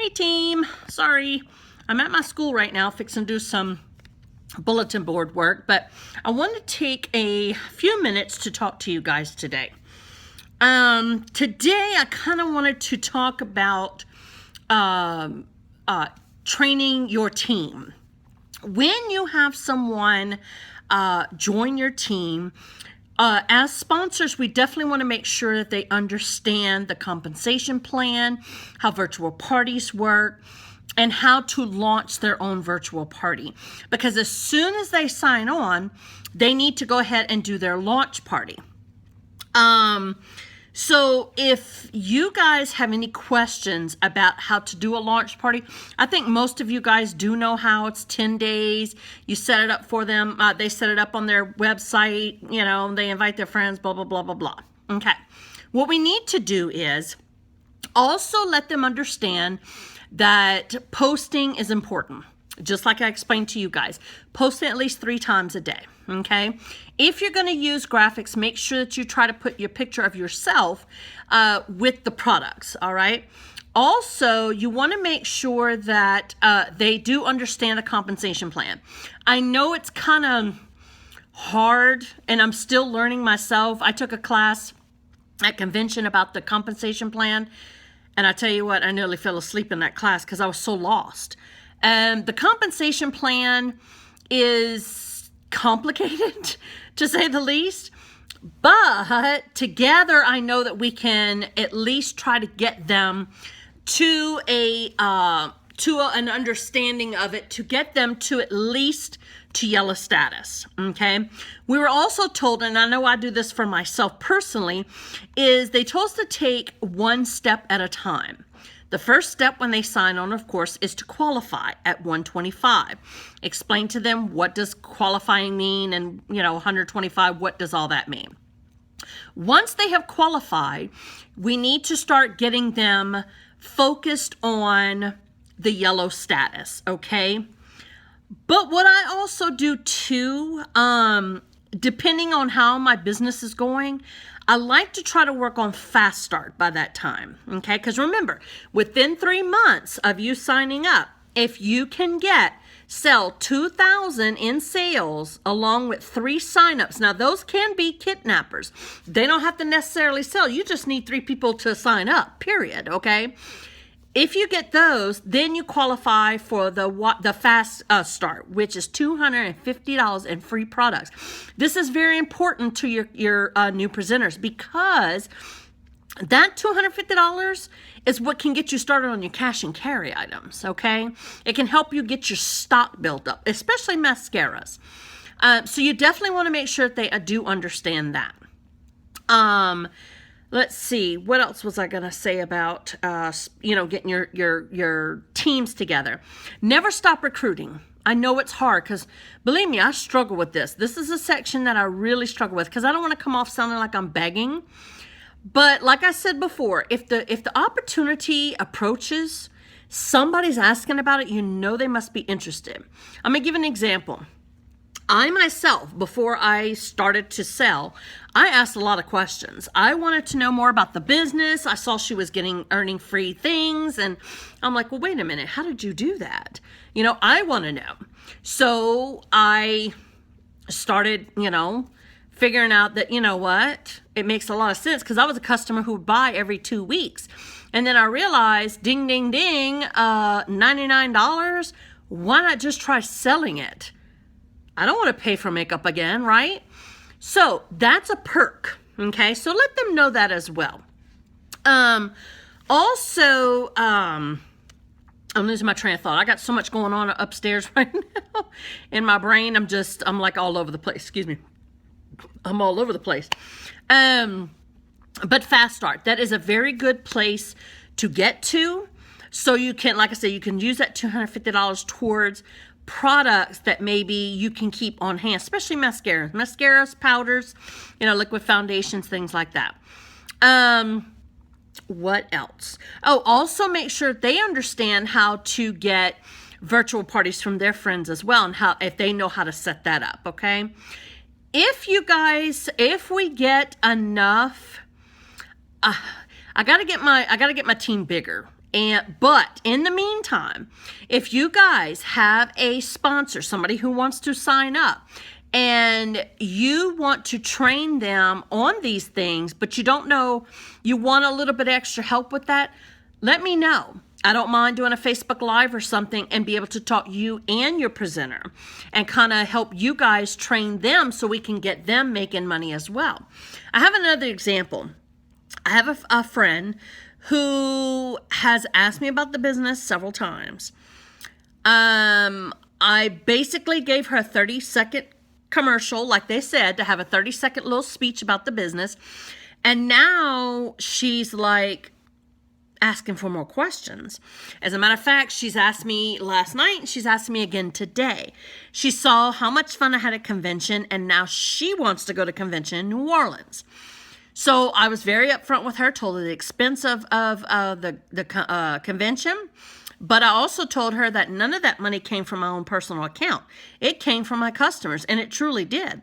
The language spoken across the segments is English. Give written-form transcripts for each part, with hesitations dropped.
Hey team, sorry, I'm at my school right now fixing to do some bulletin board work, but I want to take a few minutes to talk to you guys today. Today I kind of wanted to talk about training your team. When you have someone join your team, as sponsors, we definitely want to make sure that they understand the compensation plan, how virtual parties work, and how to launch their own virtual party. Because as soon as they sign on, they need to go ahead and do their launch party. So if you guys have any questions about how to do a launch party, I think most of you guys do know how. It's 10 days. You set it up for them. They set it up on their website. You know, they invite their friends, blah, blah, blah, blah, blah. Okay. What we need to do is also let them understand that posting is important. Just like I explained to you guys, post it at least 3 times a day, okay? If you're going to use graphics, make sure that you try to put your picture of yourself with the products, all right? Also, you want to make sure that they do understand a compensation plan. I know it's kind of hard, and I'm still learning myself. I took a class at convention about the compensation plan, and I tell you what, I nearly fell asleep in that class because I was so lost. The compensation plan is complicated, to say the least, but together I know that we can at least try to get them to an understanding of it, to get them to at least to yellow status, okay? We were also told, and I know I do this for myself personally, is they told us to take one step at a time. The first step when they sign on, of course, is to qualify at 125. Explain to them what does qualifying mean and, 125, what does all that mean? Once they have qualified, we need to start getting them focused on the yellow status, okay? But what I also do too, depending on how my business is going, I like to try to work on fast start by that time, okay? Because remember, within 3 months of you signing up, if you can sell 2,000 in sales along with 3 signups. Now, those can be kidnappers. They don't have to necessarily sell. You just need 3 people to sign up, period, okay? If you get those, then you qualify for the fast start, which is $250 in free products. This is very important to your new presenters because that $250 is what can get you started on your cash and carry items, okay? It can help you get your stock built up, especially mascaras. So you definitely want to make sure that they do understand that. Let's see, what else was I going to say about, getting your teams together. Never stop recruiting. I know it's hard because, believe me, I struggle with this. This is a section that I really struggle with because I don't want to come off sounding like I'm begging. But like I said before, if the opportunity approaches, somebody's asking about it, you know they must be interested. I'm going to give an example. I myself, before I started to sell, I asked a lot of questions. I wanted to know more about the business. I saw she was earning free things. And I'm like, well, wait a minute. How did you do that? I want to know. So I started, figuring out that, what? It makes a lot of sense because I was a customer who would buy every 2 weeks. And then I realized, ding, ding, ding, $99. Why not just try selling it? I don't want to pay for makeup again, right? So that's a perk, okay? So let them know that as well. Also, I'm losing my train of thought. I got so much going on upstairs right now in my brain. I'm like all over the place. Excuse me. I'm all over the place. But fast start, that is a very good place to get to. So you can, like I said, you can use that $250 towards products that maybe you can keep on hand, especially mascaras, powders, liquid foundations, things like that. What else? Oh, also make sure they understand how to get virtual parties from their friends as well, and if they know how to set that up, okay? If we get enough, I gotta get my team bigger. But in the meantime, if you guys have a sponsor, somebody who wants to sign up, and you want to train them on these things, but you don't know, you want a little bit extra help with that, let me know. I don't mind doing a Facebook Live or something and be able to talk you and your presenter and kind of help you guys train them so we can get them making money as well. I have another example. I have a friend who has asked me about the business several times. I basically gave her a 30-second commercial, like they said, to have a 30-second little speech about the business. And now she's like asking for more questions. As a matter of fact, she's asked me last night, and she's asked me again today. She saw how much fun I had at convention, and now she wants to go to convention in New Orleans. So I was very upfront with her, told her the expense of the convention, but I also told her that none of that money came from my own personal account. It came from my customers, and it truly did.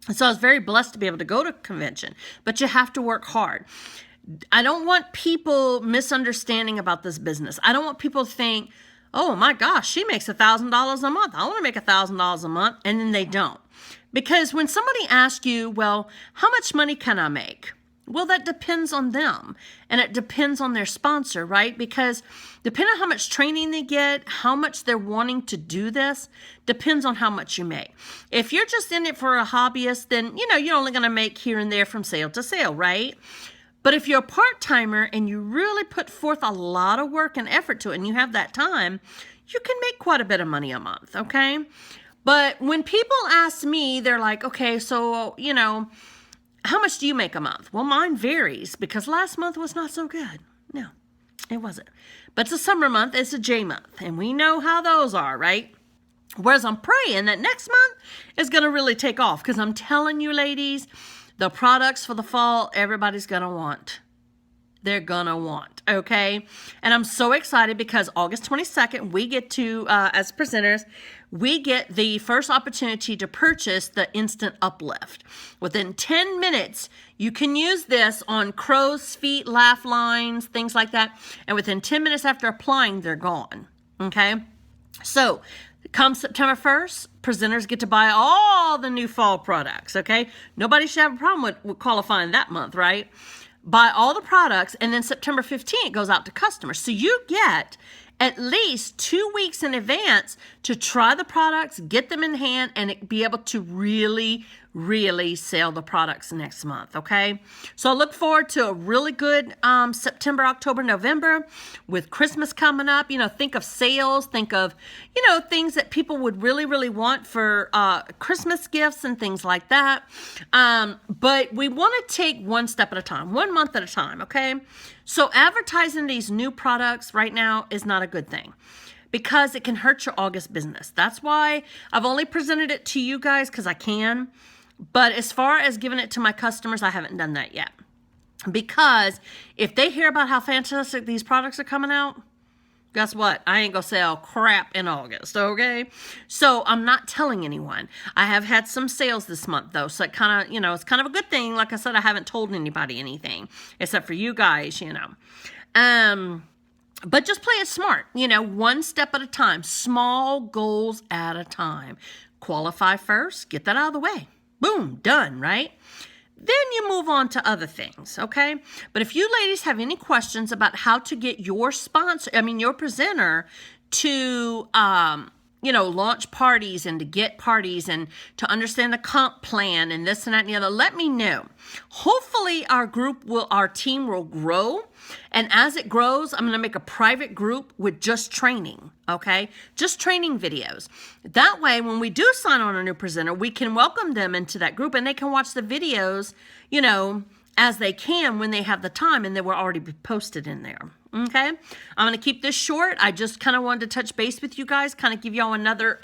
And so I was very blessed to be able to go to convention, but you have to work hard. I don't want people misunderstanding about this business. I don't want people to think, oh my gosh, she makes $1,000 a month. I want to make $1,000 a month, and then they don't. Because when somebody asks you, well, how much money can I make? Well, that depends on them, and it depends on their sponsor, right? Because depending on how much training they get, how much they're wanting to do this, depends on how much you make. If you're just in it for a hobbyist, then, you're only going to make here and there from sale to sale, right? But if you're a part-timer and you really put forth a lot of work and effort to it, and you have that time, you can make quite a bit of money a month, okay? But when people ask me, they're like, okay, so, how much do you make a month? Well, mine varies because last month was not so good. No, it wasn't. But it's a summer month, it's a J month, and we know how those are, right? Whereas I'm praying that next month is going to really take off because I'm telling you, ladies, the products for the fall, everybody's going to want. They're going to want, okay? And I'm so excited because August 22nd, we get to, as presenters, we get the first opportunity to purchase the Instant Uplift. Within 10 minutes, you can use this on crow's feet, laugh lines, things like that. And within 10 minutes after applying, they're gone, okay? So come September 1st, presenters get to buy all the new fall products, okay? Nobody should have a problem with qualifying that month, right? Buy all the products, and then September 15th, it goes out to customers. So you get at least 2 weeks in advance to try the products, get them in hand, and be able to really, really sell the products next month, okay? So I look forward to a really good September, October, November with Christmas coming up. Think of sales, think of, things that people would really, really want for Christmas gifts and things like that. But we want to take one step at a time, 1 month at a time, okay? So advertising these new products right now is not a good thing because it can hurt your August business. That's why I've only presented it to you guys because I can. But as far as giving it to my customers, I haven't done that yet. Because if they hear about how fantastic these products are coming out, guess what? I ain't gonna sell crap in August, okay? So I'm not telling anyone. I have had some sales this month though, so it kind of, it's kind of a good thing. Like I said, I haven't told anybody anything except for you guys, But just play it smart, one step at a time, small goals at a time. Qualify first, get that out of the way. Boom, done, right? Then you move on to other things, okay? But if you ladies have any questions about how to get your your presenter to, launch parties and to get parties and to understand the comp plan and this and that and the other, let me know. Hopefully our team will grow. And as it grows, I'm going to make a private group with just training, okay? Just training videos. That way, when we do sign on a new presenter, we can welcome them into that group and they can watch the videos, as they can when they have the time and they will already be posted in there, okay? I'm going to keep this short. I just kind of wanted to touch base with you guys, kind of give y'all another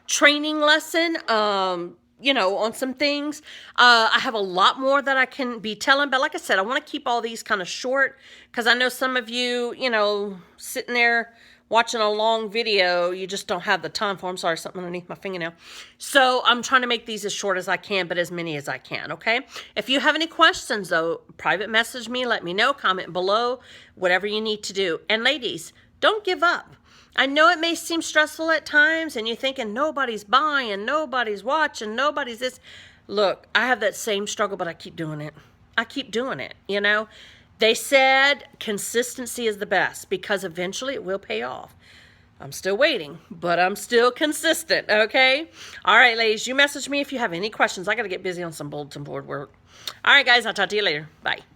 training lesson, on some things. I have a lot more that I can be telling, but like I said, I want to keep all these kind of short because I know some of you, sitting there watching a long video, you just don't have the time for. I'm sorry, something underneath my fingernail. So I'm trying to make these as short as I can, but as many as I can, okay? If you have any questions, though, private message me, let me know, comment below, whatever you need to do. And ladies, don't give up. I know it may seem stressful at times, and you're thinking nobody's buying, nobody's watching, nobody's this. Look, I have that same struggle, but I keep doing it. I keep doing it, you know? They said consistency is the best because eventually it will pay off. I'm still waiting, but I'm still consistent, okay? All right, ladies, you message me if you have any questions. I got to get busy on some bulletin board work. All right, guys, I'll talk to you later. Bye.